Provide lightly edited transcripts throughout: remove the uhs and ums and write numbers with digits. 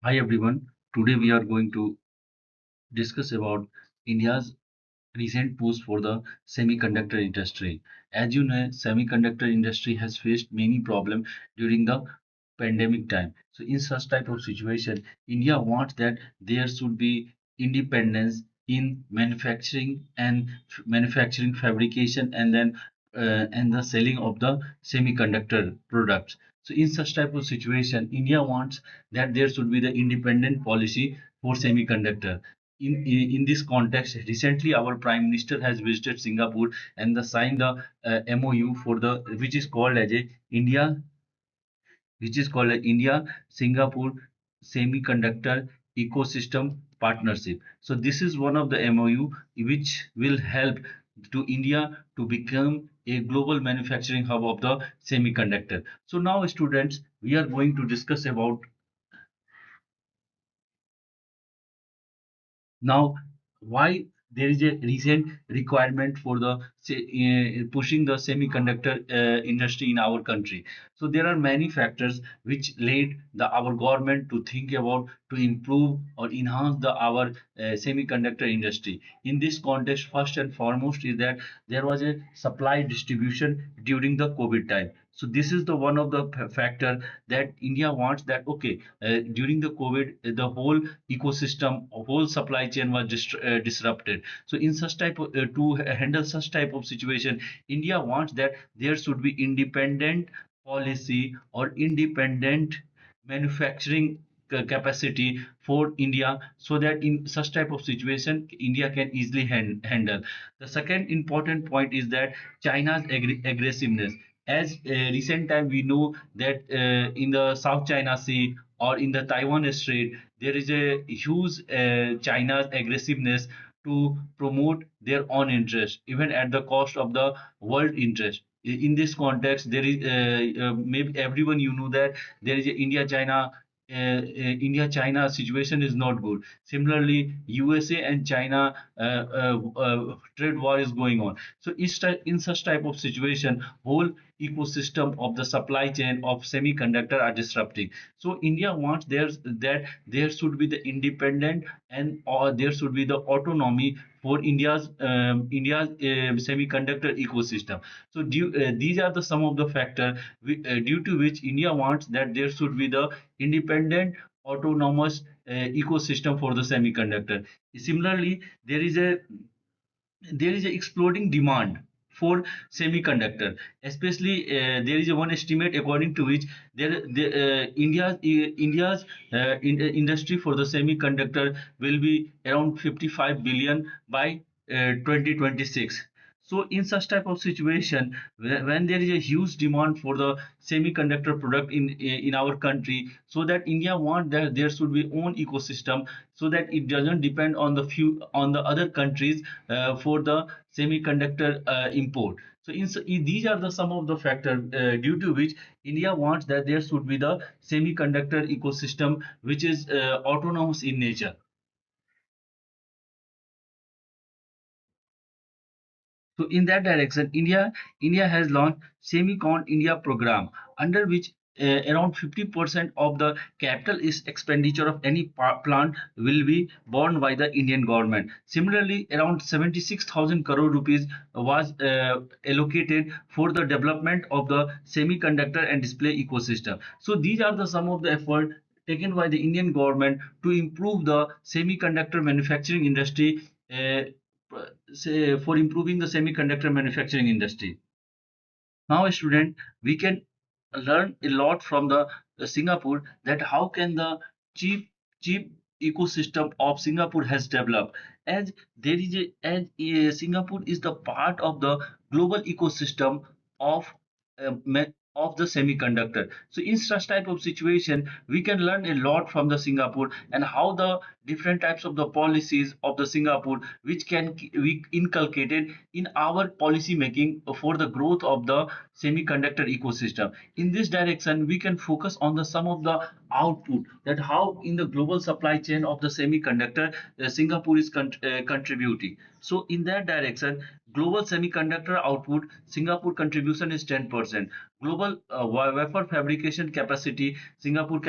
Hi everyone. Today we are going to discuss about India's recent push for the semiconductor industry. As you know, semiconductor industry has faced many problems during the pandemic time. So in such type of situation, India wants that there should be independence in manufacturing and manufacturing fabrication and the selling of the semiconductor products. So in such type of situation, India wants that there should be the independent policy for semiconductor. In this context, recently our Prime Minister has visited Singapore and signed the MOU for the which is called a India Singapore Semiconductor Ecosystem Partnership. So this is one of the MOU which will help to India to become a global manufacturing hub of the semiconductor. So now students, we are going to discuss about now why there is a recent requirement for the pushing the semiconductor industry in our country. So there are many factors which led our government to think about to improve or enhance our semiconductor industry. In this context, first and foremost is that there was a supply distribution during the COVID time. So this is the one of the factor that India wants that okay, during the COVID, the whole ecosystem, whole supply chain was disrupted. So in such type of, to handle such type of situation, India wants that there should be independent policy or independent manufacturing capacity for India, so that in such type of situation India can easily handle. The second important point is that China's aggressiveness. As recent time we know that in the South China Sea or in the Taiwan Strait, there is a huge China's aggressiveness to promote their own interest, even at the cost of the world interest. In this context, there is maybe everyone you know that there is a India-China situation is not good. Similarly, USA and China trade war is going on. So in such type of situation, whole ecosystem of the supply chain of semiconductor are disrupting. So India wants that there should be the independent and or there should be the autonomy for India's semiconductor ecosystem. So these are the some of the factors due to which India wants that there should be the independent autonomous ecosystem for the semiconductor. Similarly, there is a exploding demand for semiconductor, especially there is a one estimate according to which India's industry for the semiconductor will be around 55 billion by 2026. So in such type of situation, when there is a huge demand for the semiconductor product in our country, so that India want that there should be own ecosystem, so that it doesn't depend on the few on the other countries for the semiconductor import. So these are the some of the factors due to which India wants that there should be the semiconductor ecosystem which is autonomous in nature. So in that direction, India has launched Semicon India program, under which around 50% of the capital is expenditure of any plant will be borne by the Indian government. Similarly, around 76,000 crore rupees was allocated for the development of the semiconductor and display ecosystem. So these are the some of the effort taken by the Indian government to improve the semiconductor manufacturing industry, say for improving the semiconductor manufacturing industry. Now, student, we can learn a lot from the Singapore that how can the cheap ecosystem of Singapore has developed, as Singapore is the part of the global ecosystem of of the semiconductor. So in such type of situation, we can learn a lot from the Singapore and how the different types of the policies of the Singapore which can we inculcated in our policy making for the growth of the semiconductor ecosystem. In this direction, we can focus on the some of the output, that how in the global supply chain of the semiconductor Singapore is contributing. So in that direction, Global semiconductor output, Singapore contribution is 10%. Global wafer fabrication capacity, Singapore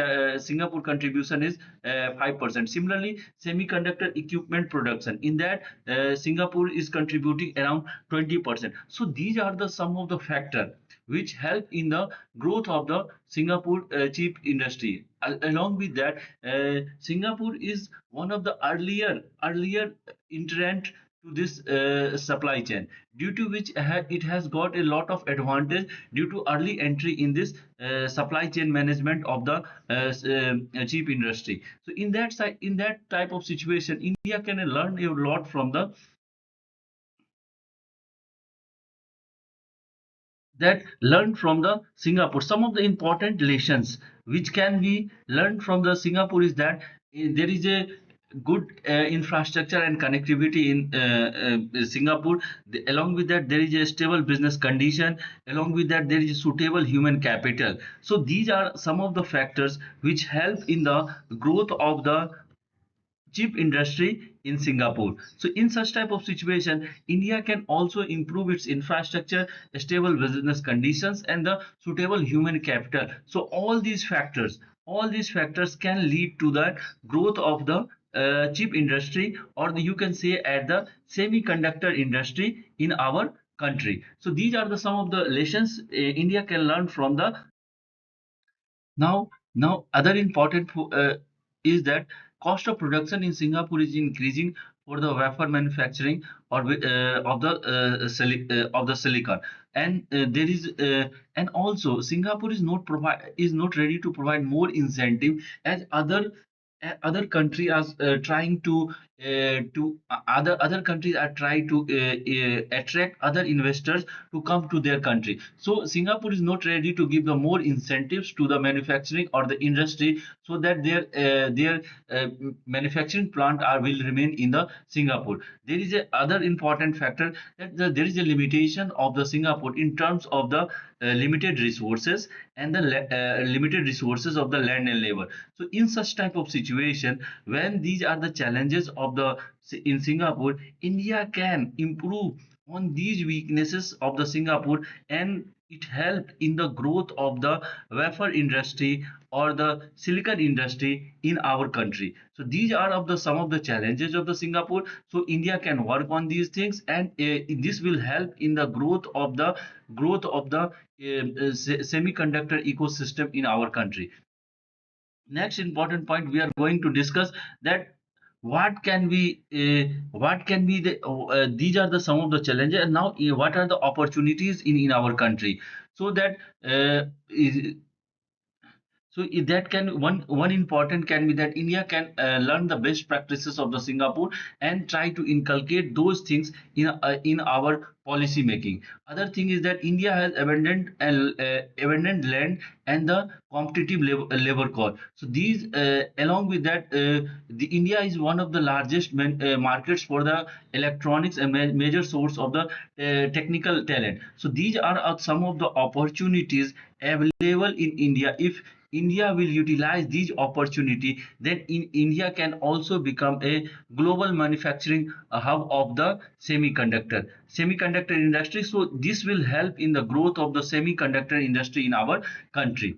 contribution is 5%. Similarly, semiconductor equipment production, in that Singapore is contributing around 20%. So these are the some of the factor which help in the growth of the Singapore chip industry. Along with that, Singapore is one of the earlier entrant to this supply chain, due to which it has got a lot of advantage due to early entry in this supply chain management of the chip industry. So in that side, in that type of situation, India can learn a lot from the that learned from the Singapore. Some of the important lessons which can be learned from the Singapore is that there is a good infrastructure and connectivity in Singapore. Along with that, there is a stable business condition. Along with that, there is suitable human capital. So these are some of the factors which help in the growth of the chip industry in Singapore. So in such type of situation, India can also improve its infrastructure, stable business conditions, and the suitable human capital. So all these factors can lead to the growth of the chip industry, or you can say at the semiconductor industry in our country. So these are the some of the lessons India can learn from the now, other important is that cost of production in Singapore is increasing for the wafer manufacturing or of the silicon, and and also Singapore is not ready to provide more incentive as other countries are trying to other countries are trying to attract other investors to come to their country. So Singapore is not ready to give the more incentives to the manufacturing or the industry, so that their manufacturing plant are will remain in the Singapore. There is a other important factor that there is a limitation of the Singapore in terms of the limited resources and the limited resources of the land and labor. So in such type of situation, when these are the challenges of the in Singapore, India can improve on these weaknesses of the Singapore, and it helped in the growth of the wafer industry or the silicon industry in our country. So these are of the some of the challenges of the Singapore. So India can work on these things, and this will help in the growth of the semiconductor ecosystem in our country. Next important point we are going to discuss that what can be the these are the some of the challenges, and now what are the opportunities in our country, so that so that can one important can be that India can learn the best practices of the Singapore and try to inculcate those things in our policy making. Other thing is that India has abundant land and the competitive labor cost. So these along with that, the India is one of the largest markets for the electronics and major source of the technical talent. So these are some of the opportunities available in India. If India will utilize these opportunity, then India can also become a global manufacturing hub of the semiconductor industry. So this will help in the growth of the semiconductor industry in our country.